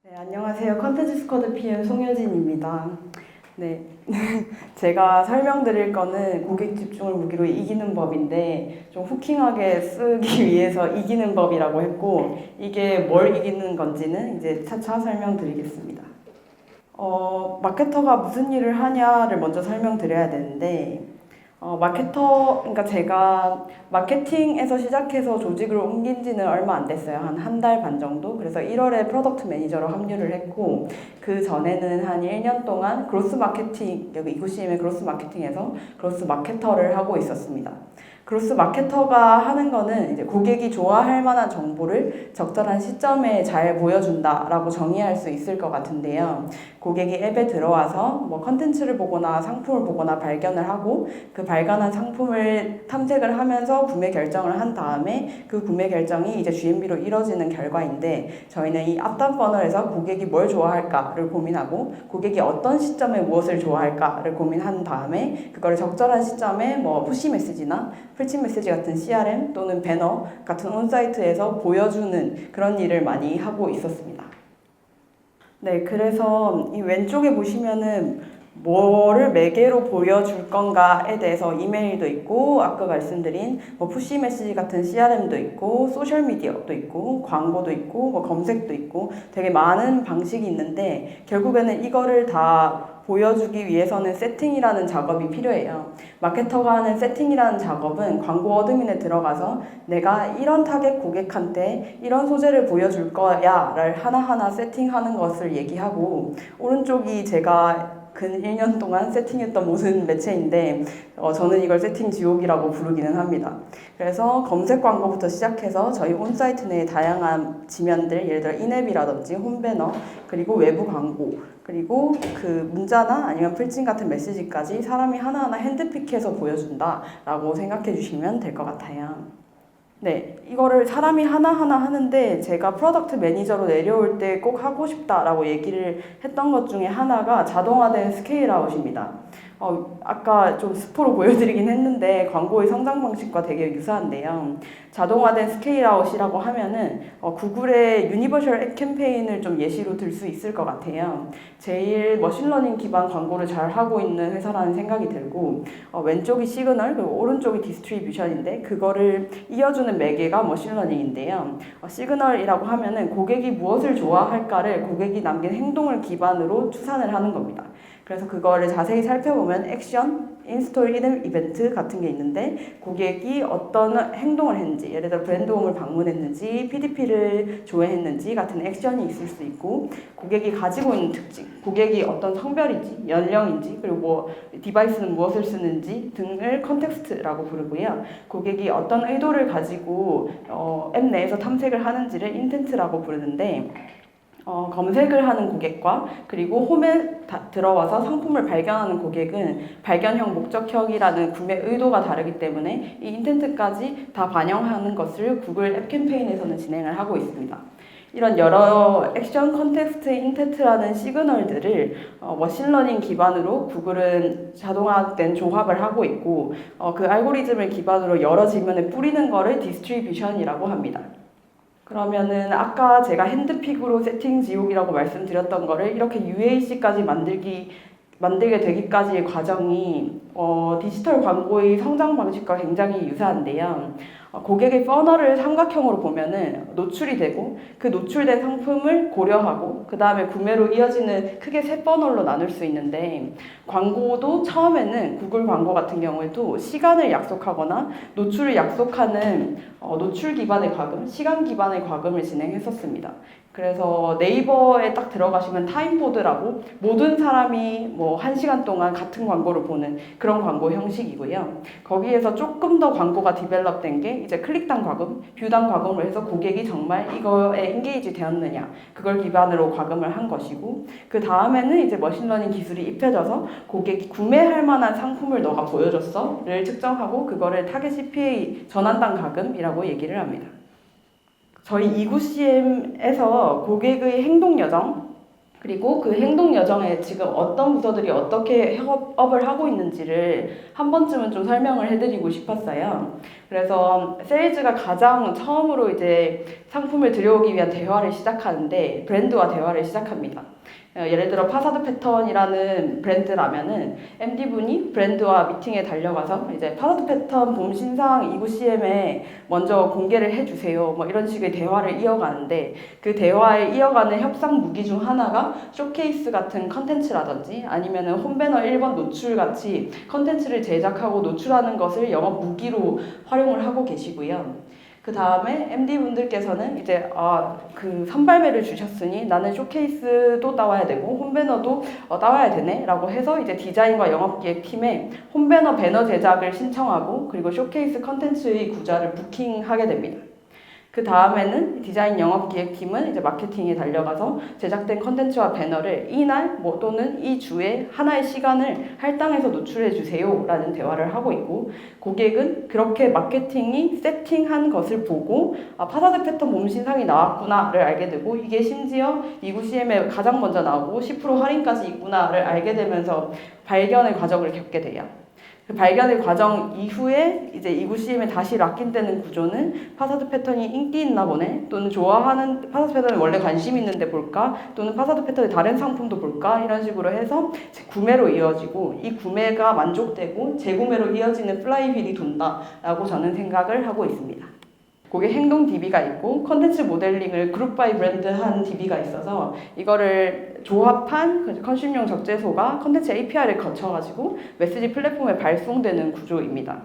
네, 안녕하세요. 컨텐츠 스쿼드 PM 송효진입니다. 네, 제가 설명드릴 거는 고객 집중을 무기로 이기는 법인데 좀 후킹하게 쓰기 위해서 이기는 법이라고 했고 이게 뭘 이기는 건지는 이제 차차 설명드리겠습니다. 마케터가 무슨 일을 하냐를 먼저 설명드려야 되는데 그러니까 제가 마케팅에서 시작해서 조직을 옮긴 지는 얼마 안 됐어요. 한 달 반 정도. 그래서 1월에 프로덕트 매니저로 합류를 했고, 그 전에는 한 1년 동안 그로스 마케팅, 여기 이구CM의 그로스 마케팅에서 그로스 마케터를 하고 있었습니다. 그로스 마케터가 하는 거는 이제 고객이 좋아할 만한 정보를 적절한 시점에 잘 보여준다라고 정의할 수 있을 것 같은데요. 고객이 앱에 들어와서 뭐 컨텐츠를 보거나 상품을 보거나 발견을 하고 그 발견한 상품을 탐색을 하면서 구매 결정을 한 다음에 그 구매 결정이 이제 GMB로 이뤄지는 결과인데 저희는 이 앞단 퍼널에서 고객이 뭘 좋아할까를 고민하고 고객이 어떤 시점에 무엇을 좋아할까를 고민한 다음에 그걸 적절한 시점에 뭐 푸시 메시지나 풀친 메시지 같은 CRM 또는 배너 같은 온사이트에서 보여주는 그런 일을 많이 하고 있었습니다. 네, 그래서 이 왼쪽에 보시면은 뭐를 매개로 보여줄 건가에 대해서 이메일도 있고 아까 말씀드린 뭐 푸시 메시지 같은 CRM도 있고 소셜 미디어도 있고 광고도 있고 뭐 검색도 있고 되게 많은 방식이 있는데 결국에는 이거를 다 보여주기 위해서는 세팅이라는 작업이 필요해요. 마케터가 하는 세팅이라는 작업은 광고 어드민에 들어가서 내가 이런 타겟 고객한테 이런 소재를 보여줄 거야를 하나하나 세팅하는 것을 얘기하고 오른쪽이 제가 근 1년 동안 세팅했던 모든 매체인데 저는 이걸 세팅 지옥이라고 부르기는 합니다. 그래서 검색 광고부터 시작해서 저희 온사이트 내에 다양한 지면들 예를 들어 인앱이라든지 홈배너 그리고 외부 광고 그리고 그 문자나 아니면 풀진 같은 메시지까지 사람이 하나하나 핸드픽해서 보여준다라고 생각해 주시면 될 것 같아요. 네, 이거를 사람이 하나하나 하는데 제가 프로덕트 매니저로 내려올 때 꼭 하고 싶다라고 얘기를 했던 것 중에 하나가 자동화된 스케일아웃입니다. 아까 좀 스포로 보여드리긴 했는데 광고의 성장 방식과 되게 유사한데요. 자동화된 스케일아웃이라고 하면은 구글의 유니버셜 앱 캠페인을 좀 예시로 들 수 있을 것 같아요. 제일 머신러닝 기반 광고를 잘 하고 있는 회사라는 생각이 들고 왼쪽이 시그널 그리고 오른쪽이 디스트리뷰션인데 그거를 이어주는 매개가 머신러닝인데요. 시그널이라고 하면은 고객이 무엇을 좋아할까를 고객이 남긴 행동을 기반으로 추산을 하는 겁니다. 그래서 그거를 자세히 살펴보면 액션, 인스톨 히든 이벤트 같은 게 있는데 고객이 어떤 행동을 했는지 예를 들어 브랜드홈을 방문했는지 PDP를 조회했는지 같은 액션이 있을 수 있고 고객이 가지고 있는 특징, 고객이 어떤 성별인지 연령인지 그리고 뭐 디바이스는 무엇을 쓰는지 등을 컨텍스트라고 부르고요. 고객이 어떤 의도를 가지고 앱 내에서 탐색을 하는지를 인텐트라고 부르는데 검색을 하는 고객과 그리고 홈에 들어와서 상품을 발견하는 고객은 발견형, 목적형이라는 구매 의도가 다르기 때문에 이 인텐트까지 다 반영하는 것을 구글 앱 캠페인에서는 진행을 하고 있습니다. 이런 여러 액션, 컨텍스트, 인텐트라는 시그널들을 머신러닝 기반으로 구글은 자동화된 조합을 하고 있고 그 알고리즘을 기반으로 여러 지면에 뿌리는 거를 디스트리뷰션이라고 합니다. 그러면은 아까 제가 핸드픽으로 세팅 지옥이라고 말씀드렸던 거를 이렇게 UAC까지 만들게 되기까지의 과정이 디지털 광고의 성장 방식과 굉장히 유사한데요. 고객의 퍼널을 삼각형으로 보면은 노출이 되고 그 노출된 상품을 고려하고 그 다음에 구매로 이어지는 크게 세 퍼널로 나눌 수 있는데 광고도 처음에는 구글 광고 같은 경우에도 시간을 약속하거나 노출을 약속하는 노출 기반의 과금, 시간 기반의 과금을 진행했었습니다. 그래서 네이버에 딱 들어가시면 타임보드라고 모든 사람이 뭐 1시간 동안 같은 광고를 보는 그런 광고 형식이고요. 거기에서 조금 더 광고가 디벨롭된 게 이제 클릭당 과금, 뷰당 과금을 해서 고객이 정말 이거에 인게이지 되었느냐 그걸 기반으로 과금을 한 것이고 그 다음에는 이제 머신러닝 기술이 입혀져서 고객이 구매할 만한 상품을 너가 보여줬어를 측정하고 그거를 타겟 CPA 전환당 과금이라고 얘기를 합니다. 저희 이구CM에서 고객의 행동 여정 그리고 그 행동 여정에 지금 어떤 부서들이 어떻게 협업을 하고 있는지를 한 번쯤은 좀 설명을 해드리고 싶었어요. 그래서 세일즈가 가장 처음으로 이제 상품을 들여오기 위한 대화를 시작하는데 브랜드와 대화를 시작합니다. 예를 들어 파사드 패턴이라는 브랜드라면은 MD분이 브랜드와 미팅에 달려가서 이제 파사드 패턴 봄 신상 2구 CM에 먼저 공개를 해주세요. 뭐 이런 식의 대화를 이어가는데 그 대화에 이어가는 협상 무기 중 하나가 쇼케이스 같은 컨텐츠라든지 아니면은 홈배너 1번 노출 같이 컨텐츠를 제작하고 노출하는 것을 영업 무기로 활용을 하고 계시고요. 그 다음에 MD분들께서는 이제 그 선발매를 주셨으니 나는 쇼케이스도 따와야 되고 홈배너도 따와야 되네 라고 해서 이제 디자인과 영업기획팀에 홈배너 배너 제작을 신청하고 그리고 쇼케이스 컨텐츠의 구자를 부킹하게 됩니다. 그 다음에는 디자인 영업기획팀은 이제 마케팅에 달려가서 제작된 컨텐츠와 배너를 이날 또는 이 주에 하나의 시간을 할당해서 노출해 주세요 라는 대화를 하고 있고 고객은 그렇게 마케팅이 세팅한 것을 보고 파사드 패턴 봄 신상이 나왔구나를 알게 되고 이게 심지어 2구 CM에 가장 먼저 나오고 10% 할인까지 있구나를 알게 되면서 발견의 과정을 겪게 돼요. 그 발견의 과정 이후에 이제 2구 CM에 다시 락인되는 구조는 파사드 패턴이 인기 있나 보네 또는 좋아하는 파사드 패턴에 원래 관심 있는데 볼까 또는 파사드 패턴의 다른 상품도 볼까 이런 식으로 해서 구매로 이어지고 이 구매가 만족되고 재구매로 이어지는 플라이휠이 돈다 라고 저는 생각을 하고 있습니다. 고객 행동 DB가 있고 컨텐츠 모델링을 그룹 바이 브랜드 한 DB가 있어서 이거를 조합한 컨슘용 적재소가 컨텐츠 API를 거쳐가지고 메시지 플랫폼에 발송되는 구조입니다.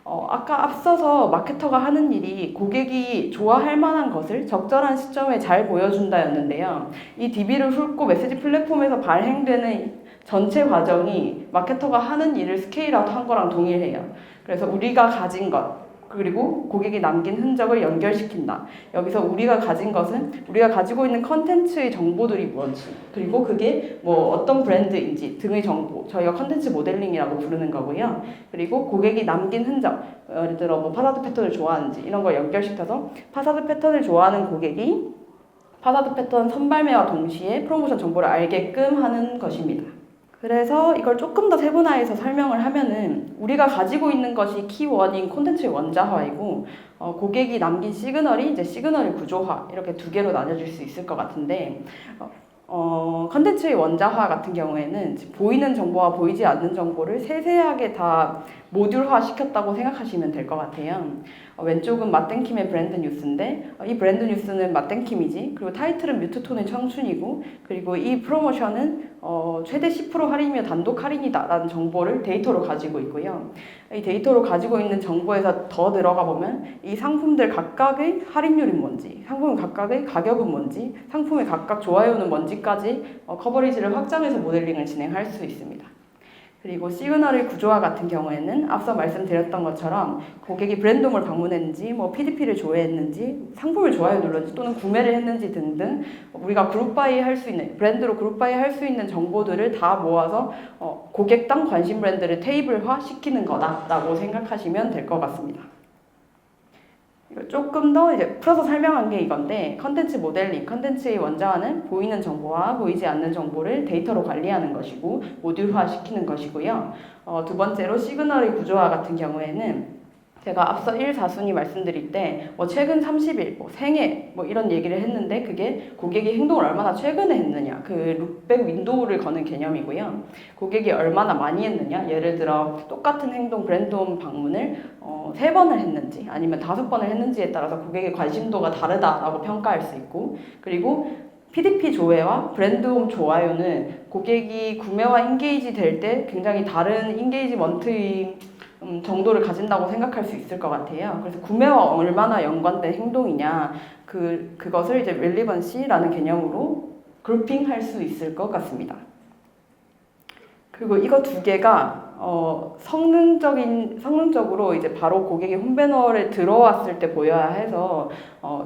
아까 앞서서 마케터가 하는 일이 고객이 좋아할 만한 것을 적절한 시점에 잘 보여준다였는데요. 이 DB를 훑고 메시지 플랫폼에서 발행되는 전체 과정이 마케터가 하는 일을 스케일아웃 한 거랑 동일해요. 그래서 우리가 가진 것 그리고 고객이 남긴 흔적을 연결시킨다. 여기서 우리가 가진 것은 우리가 가지고 있는 컨텐츠의 정보들이 뭔지 그리고 그게 어떤 브랜드인지 등의 정보 저희가 컨텐츠 모델링이라고 부르는 거고요. 그리고 고객이 남긴 흔적 예를 들어 파사드 패턴을 좋아하는지 이런 걸 연결시켜서 파사드 패턴을 좋아하는 고객이 파사드 패턴 선발매와 동시에 프로모션 정보를 알게끔 하는 것입니다. 그래서 이걸 조금 더 세분화해서 설명을 하면은 우리가 가지고 있는 것이 키원인 콘텐츠의 원자화이고 고객이 남긴 시그널이 이제 시그널의 구조화 이렇게 두 개로 나눠질 수 있을 것 같은데 컨텐츠의 원자화 같은 경우에는 보이는 정보와 보이지 않는 정보를 세세하게 다 모듈화 시켰다고 생각하시면 될 것 같아요. 왼쪽은 맛땡킴의 브랜드 뉴스인데 이 브랜드 뉴스는 맛땡킴이지 그리고 타이틀은 뮤트톤의 청춘이고 그리고 이 프로모션은 최대 10% 할인이며 단독 할인이다 라는 정보를 데이터로 가지고 있고요. 이 데이터로 가지고 있는 정보에서 더 들어가 보면 이 상품들 각각의 할인율은 뭔지 상품 각각의 가격은 뭔지 상품의 각각 좋아요는 뭔지까지 커버리지를 확장해서 모델링을 진행할 수 있습니다. 그리고 시그널의 구조화 같은 경우에는 앞서 말씀드렸던 것처럼 고객이 브랜드홈을 방문했는지 PDP를 조회했는지 상품을 좋아요 눌렀는지 또는 구매를 했는지 등등 우리가 그룹바이 할 수 있는 브랜드로 그룹바이 할 수 있는 정보들을 다 모아서 고객당 관심 브랜드를 테이블화 시키는 거다라고 생각하시면 될 것 같습니다. 조금 더 이제 풀어서 설명한 게 이건데 컨텐츠 모델링, 컨텐츠의 원자화는 보이는 정보와 보이지 않는 정보를 데이터로 관리하는 것이고 모듈화 시키는 것이고요. 두 번째로 시그널의 구조화 같은 경우에는 제가 앞서 1사순위 말씀드릴 때 최근 30일, 생애 이런 얘기를 했는데 그게 고객이 행동을 얼마나 최근에 했느냐 그 룩백 윈도우를 거는 개념이고요. 고객이 얼마나 많이 했느냐 예를 들어 똑같은 행동 브랜드홈 방문을 3번을 했는지 아니면 5번을 했는지에 따라서 고객의 관심도가 다르다라고 평가할 수 있고 그리고 PDP 조회와 브랜드홈 좋아요는 고객이 구매와 인게이지 될 때 굉장히 다른 인게이지먼트의 정도를 가진다고 생각할 수 있을 것 같아요. 그래서 구매와 얼마나 연관된 행동이냐 그것을 이제 렐리번시라는 개념으로 그룹핑할 수 있을 것 같습니다. 그리고 이거 두 개가 성능적으로 이제 바로 고객이 홈배너에 들어왔을 때 보여야 해서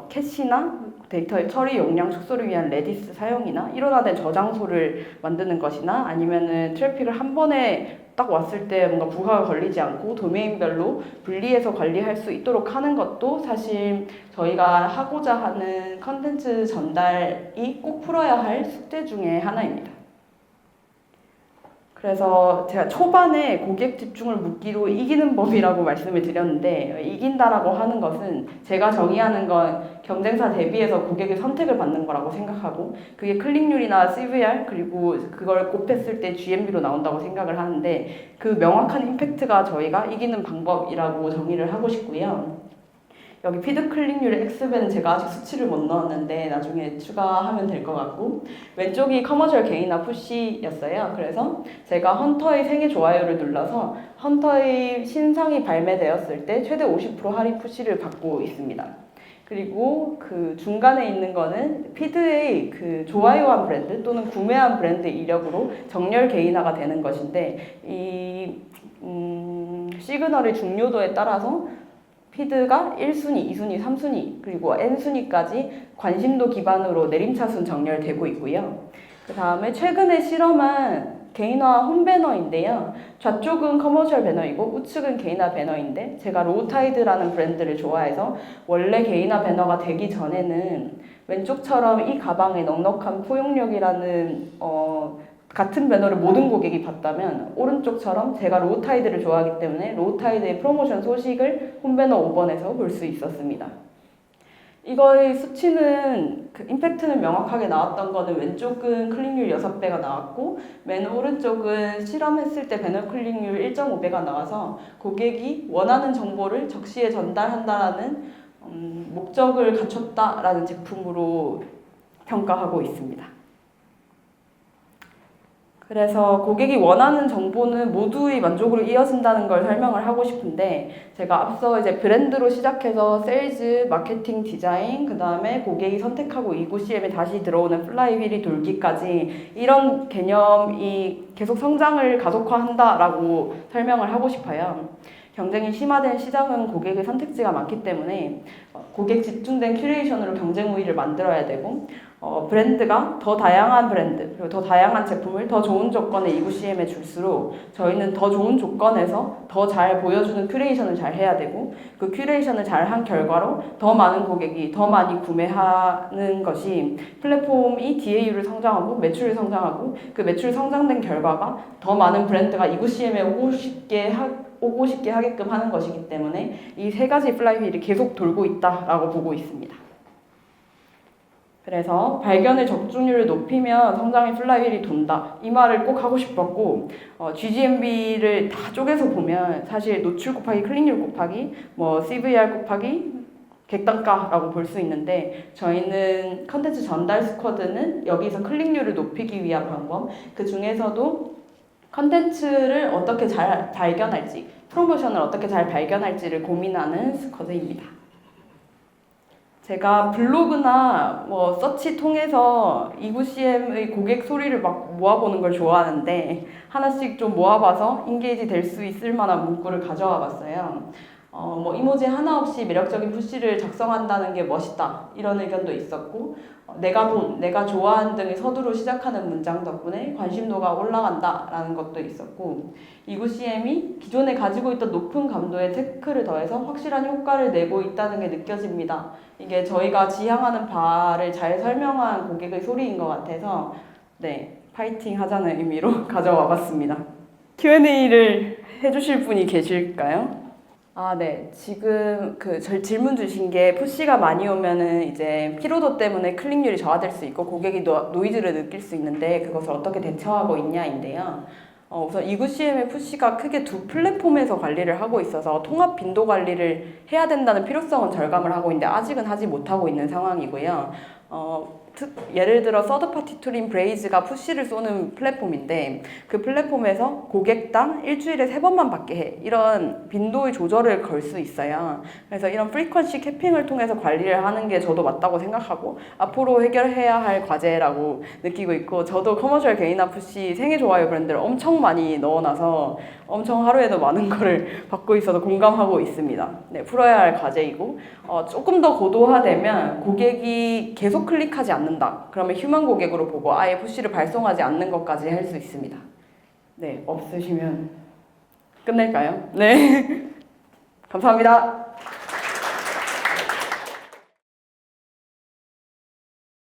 캐시나 데이터의 처리 용량 축소를 위한 레디스 사용이나 일원화된 저장소를 만드는 것이나 아니면은 트래픽을 한 번에 딱 왔을 때 뭔가 부가가 걸리지 않고 도메인별로 분리해서 관리할 수 있도록 하는 것도 사실 저희가 하고자 하는 컨텐츠 전달이 꼭 풀어야 할 숙제 중에 하나입니다. 그래서 제가 초반에 고객 집중을 묻기로 이기는 법이라고 말씀을 드렸는데, 이긴다라고 하는 것은 제가 정의하는 건 경쟁사 대비해서 고객의 선택을 받는 거라고 생각하고, 그게 클릭률이나 CVR 그리고 그걸 곱했을 때 GMB로 나온다고 생각을 하는데, 그 명확한 임팩트가 저희가 이기는 방법이라고 정의를 하고 싶고요. 여기 피드 클릭률의 X배는 제가 아직 수치를 못 넣었는데 나중에 추가하면 될 것 같고, 왼쪽이 커머셜 게인이나 푸시였어요. 그래서 제가 헌터의 생애 좋아요를 눌러서 헌터의 신상이 발매되었을 때 최대 50% 할인 푸시를 받고 있습니다. 그리고 그 중간에 있는 거는 피드의 그 좋아요한 브랜드 또는 구매한 브랜드 이력으로 정렬 개인화가 되는 것인데, 이 시그널의 중요도에 따라서 피드가 1순위, 2순위, 3순위, 그리고 N순위까지 관심도 기반으로 내림차순 정렬되고 있고요. 그 다음에 최근에 실험한 개인화 홈배너인데요. 좌쪽은 커머셜 배너이고 우측은 개인화 배너인데, 제가 로우타이드라는 브랜드를 좋아해서 원래 개인화 배너가 되기 전에는 왼쪽처럼 이 가방의 넉넉한 포용력이라는 같은 배너를 모든 고객이 봤다면, 오른쪽처럼 제가 로우타이드를 좋아하기 때문에 로우타이드의 프로모션 소식을 홈배너 5번에서 볼 수 있었습니다. 이거의 수치는, 그 임팩트는 명확하게 나왔던 거는 왼쪽은 클릭률 6배가 나왔고 맨 오른쪽은 실험했을 때 배너 클릭률 1.5배가 나와서 고객이 원하는 정보를 적시에 전달한다라는 목적을 갖췄다라는 제품으로 평가하고 있습니다. 그래서 고객이 원하는 정보는 모두의 만족으로 이어진다는 걸 설명을 하고 싶은데, 제가 앞서 이제 브랜드로 시작해서 세일즈, 마케팅, 디자인, 그 다음에 고객이 선택하고 이고CM에 다시 들어오는 플라이휠이 돌기까지 이런 개념이 계속 성장을 가속화한다라고 설명을 하고 싶어요. 경쟁이 심화된 시장은 고객의 선택지가 많기 때문에 고객 집중된 큐레이션으로 경쟁 우위를 만들어야 되고, 브랜드가 더 다양한 브랜드 그리고 더 다양한 제품을 더 좋은 조건의 이고CM에 줄수록 저희는 더 좋은 조건에서 더 잘 보여주는 큐레이션을 잘 해야 되고, 그 큐레이션을 잘 한 결과로 더 많은 고객이 더 많이 구매하는 것이 플랫폼이 DAU를 성장하고 매출을 성장하고, 그 매출 성장된 결과가 더 많은 브랜드가 이고CM에 오고 싶게 하게끔 하는 것이기 때문에 이 세 가지 플라이휠이 계속 돌고 있다라고 보고 있습니다. 그래서 발견의 적중률을 높이면 성장의 플라이휠이 돈다, 이 말을 꼭 하고 싶었고, GGMB를 다 쪼개서 보면 사실 노출 곱하기 클릭률 곱하기 CVR 곱하기 객단가라고 볼 수 있는데, 저희는 컨텐츠 전달 스쿼드는 여기서 클릭률을 높이기 위한 방법, 그 중에서도 컨텐츠를 어떻게 잘 발견할지, 프로모션을 어떻게 잘 발견할지를 고민하는 스쿼드입니다. 제가 블로그나 서치 통해서 이고CM의 고객 소리를 막 모아보는 걸 좋아하는데, 하나씩 좀 모아봐서 인게이지 될 수 있을 만한 문구를 가져와 봤어요. 이모지 하나 없이 매력적인 푸시를 작성한다는 게 멋있다, 이런 의견도 있었고, 내가 본, 내가 좋아하는 등의 서두로 시작하는 문장 덕분에 관심도가 올라간다라는 것도 있었고, 이고CM이 기존에 가지고 있던 높은 감도의 테크를 더해서 확실한 효과를 내고 있다는 게 느껴집니다. 이게 저희가 지향하는 바를 잘 설명한 고객의 소리인 것 같아서 파이팅 하자는 의미로 가져와 봤습니다. Q&A를 해주실 분이 계실까요? 네. 지금 질문 주신 게 푸시가 많이 오면은 이제 피로도 때문에 클릭률이 저하될 수 있고 고객이 노이즈를 느낄 수 있는데 그것을 어떻게 대처하고 있냐인데요. 우선 이고CM의 푸시가 크게 두 플랫폼에서 관리를 하고 있어서 통합 빈도 관리를 해야 된다는 필요성은 절감을 하고 있는데 아직은 하지 못하고 있는 상황이고요. 예를 들어 서드파티 툴인 브레이즈가 푸시를 쏘는 플랫폼인데, 그 플랫폼에서 고객당 일주일에 3번만 받게 해, 이런 빈도의 조절을 걸 수 있어요. 그래서 이런 프리퀀시 캐핑을 통해서 관리를 하는 게 저도 맞다고 생각하고 앞으로 해결해야 할 과제라고 느끼고 있고, 저도 커머셜 개인화 푸시 생애 좋아요 브랜드를 엄청 많이 넣어놔서 엄청 하루에도 많은 거를 받고 있어서 공감하고 있습니다. 풀어야 할 과제이고, 조금 더 고도화되면 고객이 계속 클릭하지 않는다, 그러면 휴먼 고객으로 보고 아예 푸시를 발송하지 않는 것까지 할 수 있습니다. 없으시면 끝낼까요? 네. 감사합니다.